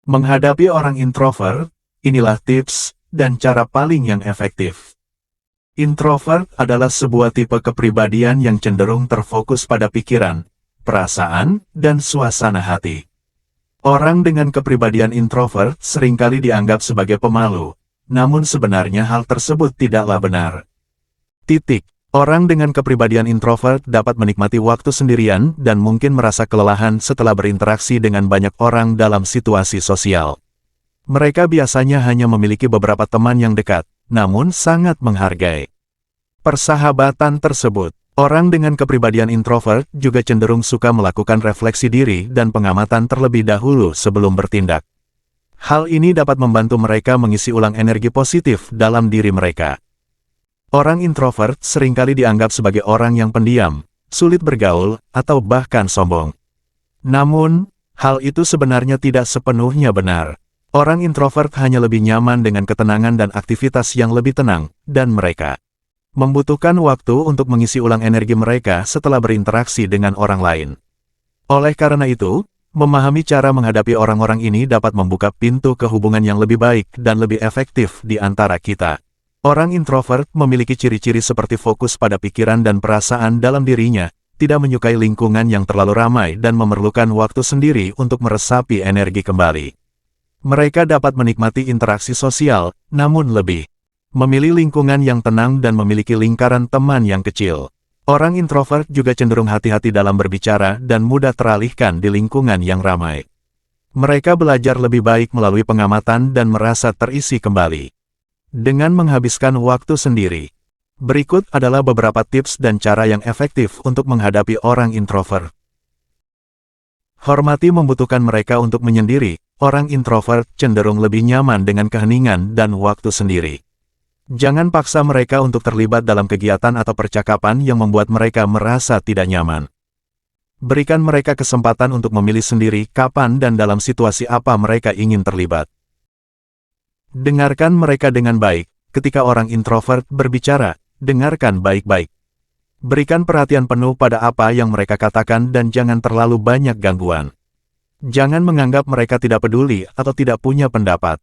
Menghadapi orang introvert, inilah tips dan cara paling yang efektif. Introvert adalah sebuah tipe kepribadian yang cenderung terfokus pada pikiran, perasaan, dan suasana hati. Orang dengan kepribadian introvert seringkali dianggap sebagai pemalu, namun sebenarnya hal tersebut tidaklah benar. Orang dengan kepribadian introvert dapat menikmati waktu sendirian dan mungkin merasa kelelahan setelah berinteraksi dengan banyak orang dalam situasi sosial. Mereka biasanya hanya memiliki beberapa teman yang dekat, namun sangat menghargai persahabatan tersebut. Orang dengan kepribadian introvert juga cenderung suka melakukan refleksi diri dan pengamatan terlebih dahulu sebelum bertindak. Hal ini dapat membantu mereka mengisi ulang energi positif dalam diri mereka. Orang introvert seringkali dianggap sebagai orang yang pendiam, sulit bergaul, atau bahkan sombong. Namun, hal itu sebenarnya tidak sepenuhnya benar. Orang introvert hanya lebih nyaman dengan ketenangan dan aktivitas yang lebih tenang, dan mereka membutuhkan waktu untuk mengisi ulang energi mereka setelah berinteraksi dengan orang lain. Oleh karena itu, memahami cara menghadapi orang-orang ini dapat membuka pintu ke hubungan yang lebih baik dan lebih efektif di antara kita. Orang introvert memiliki ciri-ciri seperti fokus pada pikiran dan perasaan dalam dirinya, tidak menyukai lingkungan yang terlalu ramai dan memerlukan waktu sendiri untuk meresapi energi kembali. Mereka dapat menikmati interaksi sosial, namun lebih memilih lingkungan yang tenang dan memiliki lingkaran teman yang kecil. Orang introvert juga cenderung hati-hati dalam berbicara dan mudah teralihkan di lingkungan yang ramai. Mereka belajar lebih baik melalui pengamatan dan merasa terisi kembali dengan menghabiskan waktu sendiri. Berikut adalah beberapa tips dan cara yang efektif untuk menghadapi orang introvert. Hormati membutuhkan mereka untuk menyendiri. Orang introvert cenderung lebih nyaman dengan keheningan dan waktu sendiri. Jangan paksa mereka untuk terlibat dalam kegiatan atau percakapan yang membuat mereka merasa tidak nyaman. Berikan mereka kesempatan untuk memilih sendiri kapan dan dalam situasi apa mereka ingin terlibat. Dengarkan mereka dengan baik. Ketika orang introvert berbicara, dengarkan baik-baik. Berikan perhatian penuh pada apa yang mereka katakan dan jangan terlalu banyak gangguan. Jangan menganggap mereka tidak peduli atau tidak punya pendapat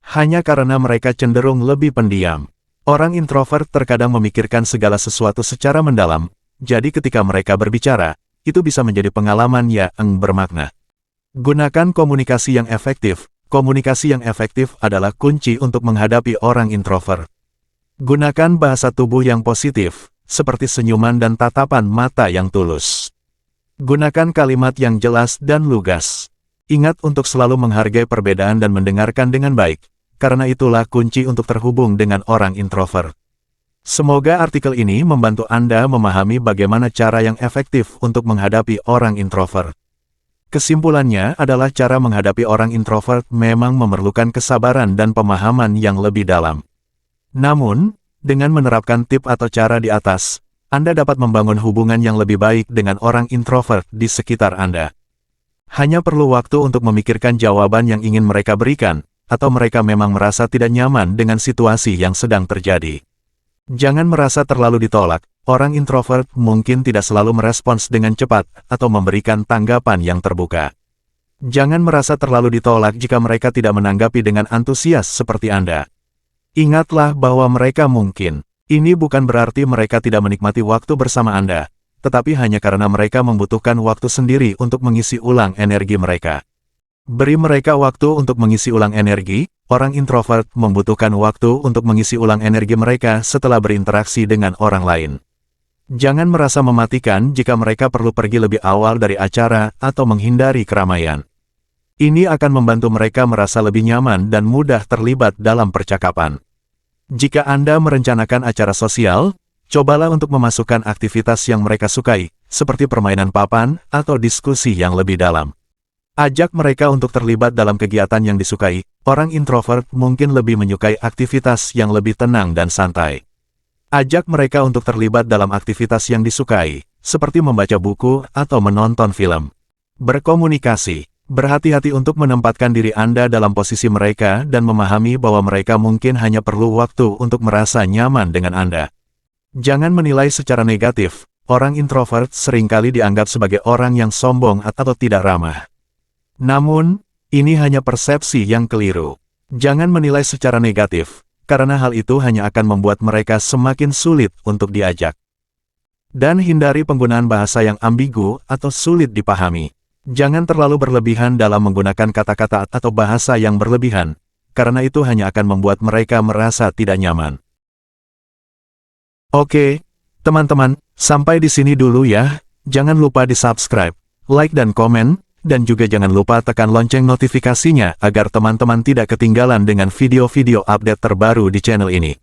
hanya karena mereka cenderung lebih pendiam. Orang introvert terkadang memikirkan segala sesuatu secara mendalam, jadi ketika mereka berbicara, itu bisa menjadi pengalaman yang bermakna. Gunakan komunikasi yang efektif. Komunikasi yang efektif adalah kunci untuk menghadapi orang introvert. Gunakan bahasa tubuh yang positif, seperti senyuman dan tatapan mata yang tulus. Gunakan kalimat yang jelas dan lugas. Ingat untuk selalu menghargai perbedaan dan mendengarkan dengan baik, karena itulah kunci untuk terhubung dengan orang introvert. Semoga artikel ini membantu Anda memahami bagaimana cara yang efektif untuk menghadapi orang introvert. Kesimpulannya adalah cara menghadapi orang introvert memang memerlukan kesabaran dan pemahaman yang lebih dalam. Namun, dengan menerapkan tip atau cara di atas, Anda dapat membangun hubungan yang lebih baik dengan orang introvert di sekitar Anda. Hanya perlu waktu untuk memikirkan jawaban yang ingin mereka berikan, atau mereka memang merasa tidak nyaman dengan situasi yang sedang terjadi. Jangan merasa terlalu ditolak. Orang introvert mungkin tidak selalu merespons dengan cepat atau memberikan tanggapan yang terbuka. Jangan merasa terlalu ditolak jika mereka tidak menanggapi dengan antusias seperti Anda. Ingatlah bahwa mereka mungkin. Ini bukan berarti mereka tidak menikmati waktu bersama Anda, tetapi hanya karena mereka membutuhkan waktu sendiri untuk mengisi ulang energi mereka. Beri mereka waktu untuk mengisi ulang energi. Orang introvert membutuhkan waktu untuk mengisi ulang energi mereka setelah berinteraksi dengan orang lain. Jangan merasa mematikan jika mereka perlu pergi lebih awal dari acara atau menghindari keramaian. Ini akan membantu mereka merasa lebih nyaman dan mudah terlibat dalam percakapan. Jika Anda merencanakan acara sosial, cobalah untuk memasukkan aktivitas yang mereka sukai, seperti permainan papan atau diskusi yang lebih dalam. Ajak mereka untuk terlibat dalam kegiatan yang disukai. Orang introvert mungkin lebih menyukai aktivitas yang lebih tenang dan santai. Ajak mereka untuk terlibat dalam aktivitas yang disukai, seperti membaca buku atau menonton film. Berkomunikasi. Berhati-hati untuk menempatkan diri Anda dalam posisi mereka dan memahami bahwa mereka mungkin hanya perlu waktu untuk merasa nyaman dengan Anda. Jangan menilai secara negatif. Orang introvert seringkali dianggap sebagai orang yang sombong atau tidak ramah. Namun, Ini hanya persepsi yang keliru. Jangan menilai secara negatif, karena hal itu hanya akan membuat mereka semakin sulit untuk diajak. Dan hindari penggunaan bahasa yang ambigu atau sulit dipahami. Jangan terlalu berlebihan dalam menggunakan kata-kata atau bahasa yang berlebihan, karena itu hanya akan membuat mereka merasa tidak nyaman. Oke, teman-teman, sampai di sini dulu ya. Jangan lupa di-subscribe, like dan komen, dan juga jangan lupa tekan lonceng notifikasinya agar teman-teman tidak ketinggalan dengan video-video update terbaru di channel ini.